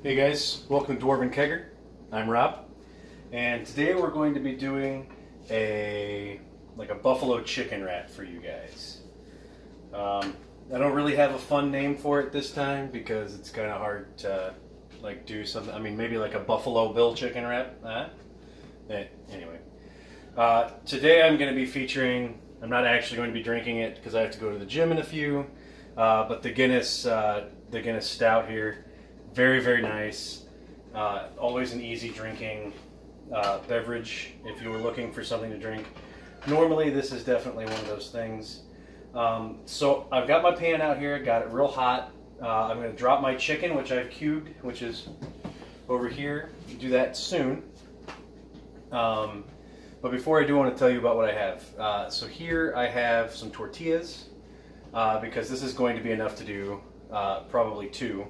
Hey guys, welcome to Dwarvenkegger. I'm Rob, and today we're going to be doing a buffalo chicken wrap for you guys. I don't really have a fun name for it this time because it's kind of hard to do something. I mean, maybe like a Buffalo Bill chicken wrap. Anyway, today I'm going to be featuring. I'm not actually going to be drinking it because I have to go to the gym in a few. But the Guinness Stout here. Very, very nice. Always an easy drinking beverage if you were looking for something to drink. Normally, this is definitely one of those things. So I've got my pan out here. Got it real hot. I'm going to drop my chicken, which I've cubed, which is over here. Do that soon. But before I do, want to tell you about what I have. So here I have some tortillas because this is going to be enough to do probably two.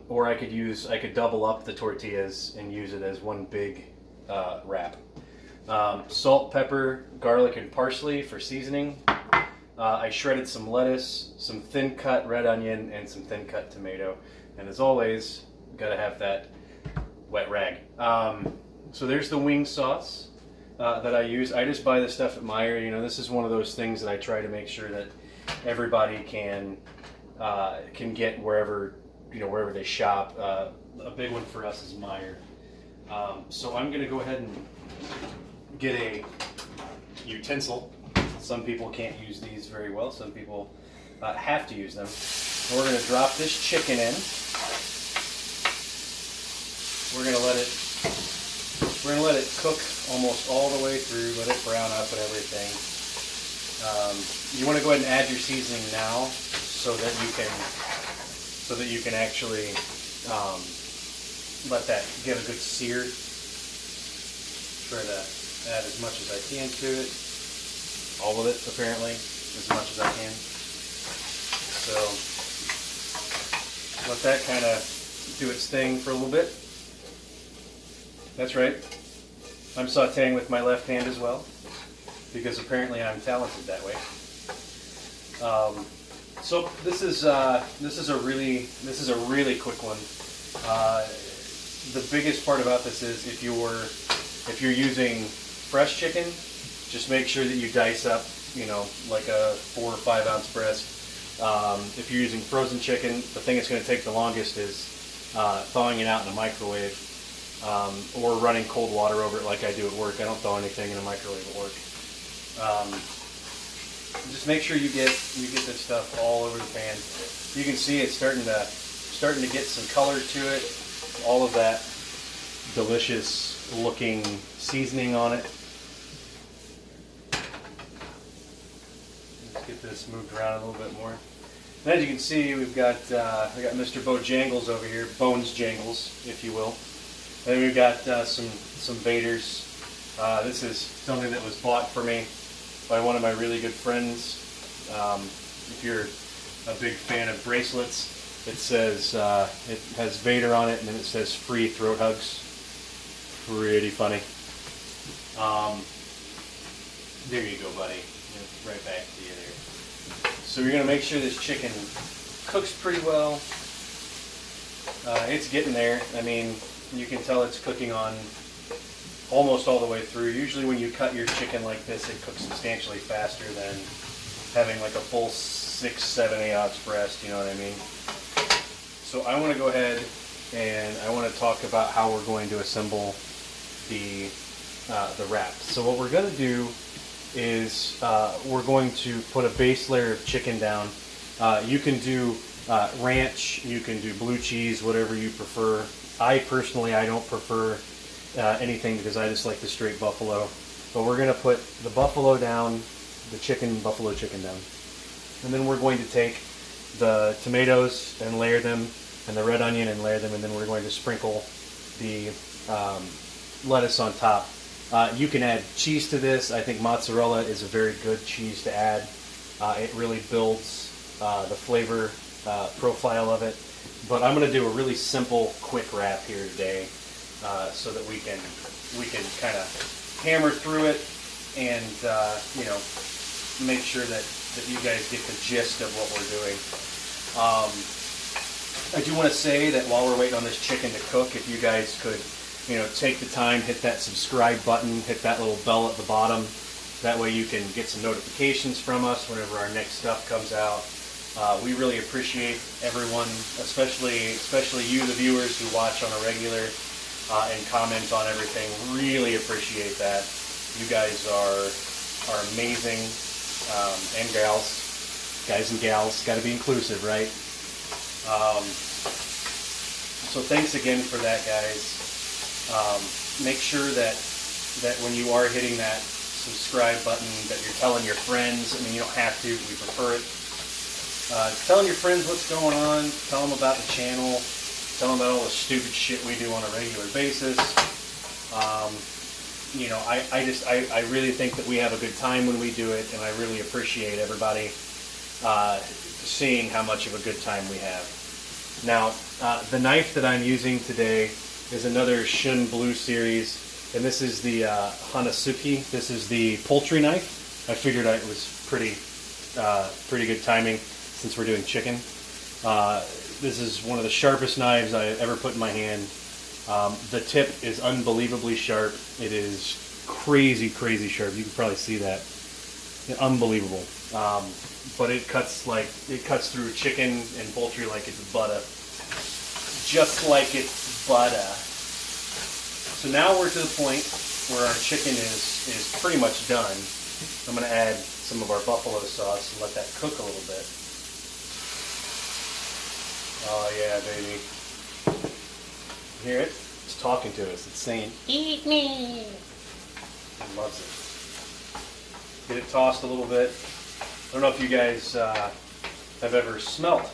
Or I could double up the tortillas and use it as one big wrap. Salt, pepper, garlic, and parsley for seasoning. I shredded some lettuce, some thin cut red onion, and some thin cut tomato. And as always, gotta have that wet rag. So there's the wing sauce that I use. I just buy this stuff at Meijer. You know, this is one of those things that I try to make sure that everybody can get wherever they shop. A big one for us is Meijer. So I'm going to go ahead and get a utensil. Some people can't use these very well. Some people have to use them. And we're going to drop this chicken in. We're going to let it cook almost all the way through. Let it brown up and everything. You want to go ahead and add your seasoning now so that you can actually let that get a good sear. Try to add as much as I can to it. All of it, apparently, as much as I can. So let that kind of do its thing for a little bit. That's right. I'm sauteing with my left hand as well, because apparently I'm talented that way. So this is a really quick one. The biggest part about this is if you're using fresh chicken, just make sure that you dice up, like a 4 or 5 ounce breast. If you're using frozen chicken, the thing that's going to take the longest is thawing it out in a microwave, or running cold water over it like I do at work. I don't thaw anything in a microwave at work. Just make sure you get this stuff all over the pan. You can see it's starting to get some color to it. All of that delicious looking seasoning on it. Let's get this moved around a little bit more. And as you can see, we got Mr. Bojangles over here, Bones Jangles, if you will. And then we've got some Vaders. This is something that was bought for me by one of my really good friends. If you're a big fan of bracelets, it says it has Vader on it, and then it says free throat hugs. Pretty funny. There you go, buddy. Right back to you there. So you're going to make sure this chicken cooks pretty well. It's getting there. I mean, you can tell it's cooking on almost all the way through. Usually when you cut your chicken like this, it cooks substantially faster than having like a full 6, 7, 8 ounce breast, you know what I mean? So I want to go ahead and I want to talk about how we're going to assemble the wrap. So what we're going to do is we're going to put a base layer of chicken down. You can do ranch, you can do blue cheese, whatever you prefer. I don't prefer anything because I just like the straight buffalo. But we're going to put the buffalo down, buffalo chicken down. And then we're going to take the tomatoes and layer them, and the red onion and layer them, and then we're going to sprinkle the lettuce on top. You can add cheese to this. I think mozzarella is a very good cheese to add. It really builds the flavor profile of it. But I'm going to do a really simple, quick wrap here today, so that we can kind of hammer through it and make sure that you guys get the gist of what we're doing. I do want to say that while we're waiting on this chicken to cook, if you guys could, take the time, hit that subscribe button, hit that little bell at the bottom. That way you can get some notifications from us whenever our next stuff comes out. We really appreciate everyone, especially you, the viewers who watch on a regular and comment on everything. Really appreciate that. You guys are amazing, and gals, guys and gals. Got to be inclusive, right? So thanks again for that, guys. Make sure that when you are hitting that subscribe button, that you're telling your friends. I mean, you don't have to. We prefer it. Telling your friends what's going on. Tell them about the channel. Tell them about all the stupid shit we do on a regular basis. I really think that we have a good time when we do it, and I really appreciate everybody seeing how much of a good time we have. Now, the knife that I'm using today is another Shun Blue series. And this is the Hanasuki. This is the poultry knife. I figured it was pretty good timing since we're doing chicken. This is one of the sharpest knives I ever put in my hand. The tip is unbelievably sharp. It is crazy, crazy sharp. You can probably see that. Unbelievable. But it cuts through chicken and poultry like it's butter. Just like it's butter. So now we're to the point where our chicken is pretty much done. I'm going to add some of our buffalo sauce and let that cook a little bit. Oh yeah, baby. You hear it? It's talking to us. It's saying, "Eat me." It loves it. Get it tossed a little bit. I don't know if you guys have ever smelt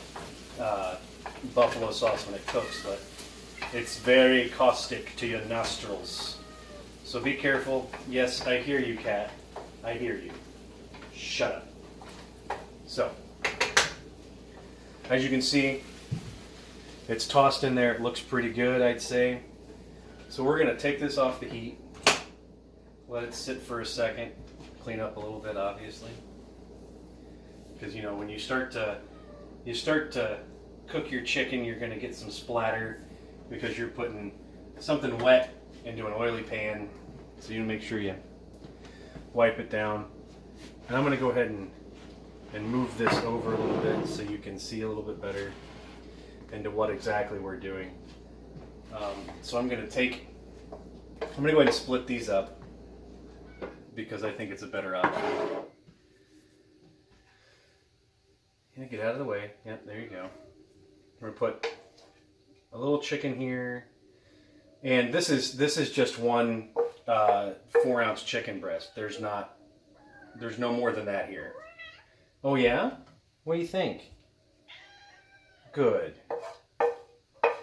buffalo sauce when it cooks, but it's very caustic to your nostrils. So be careful. Yes, I hear you, cat. I hear you. Shut up. So, as you can see, it's tossed in there. It looks pretty good, I'd say. So we're going to take this off the heat. Let it sit for a second. Clean up a little bit, obviously. Because, when you start to cook your chicken, you're going to get some splatter, because you're putting something wet into an oily pan. So you make sure you wipe it down. And I'm going to go ahead and move this over a little bit so you can see a little bit better into what exactly we're doing. So I'm going to go ahead and split these up because I think it's a better option. Yeah, get out of the way. Yep, there you go. We're going to put a little chicken here, and this is just one 4-ounce chicken breast. There's no more than that here. Oh yeah? What do you think? Good.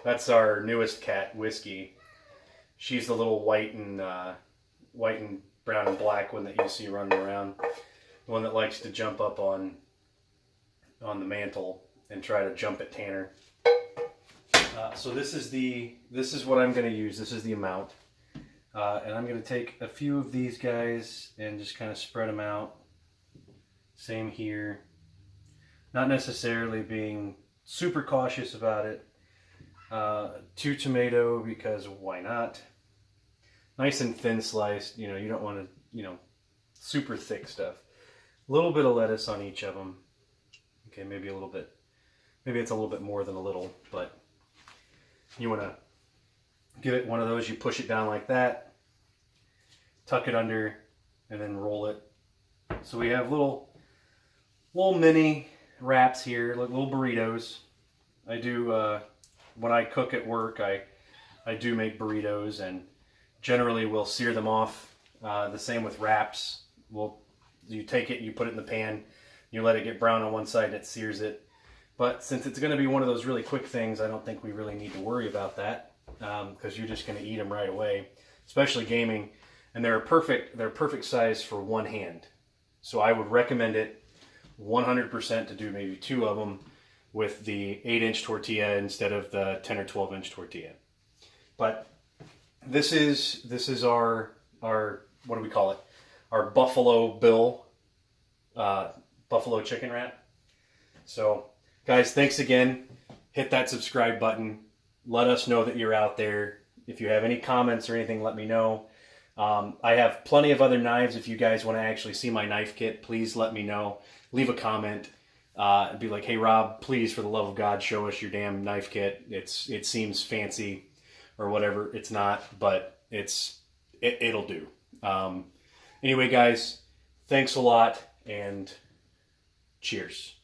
That's our newest cat, Whiskey. She's the little white and brown and black one that you see running around. The one that likes to jump up on the mantle and try to jump at Tanner. So this is what I'm going to use. This is the amount. And I'm going to take a few of these guys and just kind of spread them out. Same here. Not necessarily being super cautious about it. 2 tomato, because why not? Nice and thin sliced. You don't want to, super thick stuff. A little bit of lettuce on each of them. Okay, maybe a little bit. Maybe it's a little bit more than a little, but you want to give it one of those. You push it down like that, tuck it under, and then roll it. So we have little mini wraps here, like little burritos. I do, when I cook at work, I do make burritos, and generally we'll sear them off. The same with wraps. You take it, you put it in the pan, you let it get brown on one side, and it sears it. But since it's going to be one of those really quick things, I don't think we really need to worry about that, because you're just going to eat them right away, especially gaming. And they're a perfect size for one hand. So I would recommend it 100% to do maybe 2 of them with the 8-inch tortilla instead of the 10 or 12-inch tortilla. But this is our what do we call it? Our Buffalo Bill buffalo chicken wrap. So guys, thanks again. hit that subscribe button. Let us know that you're out there. If you have any comments or anything, let me know. I have plenty of other knives. If you guys want to actually see my knife kit, please let me know. Leave a comment. And be like, hey Rob, please, for the love of God, show us your damn knife kit. It seems fancy or whatever. It's not, but it'll do. Anyway, guys, thanks a lot, and cheers.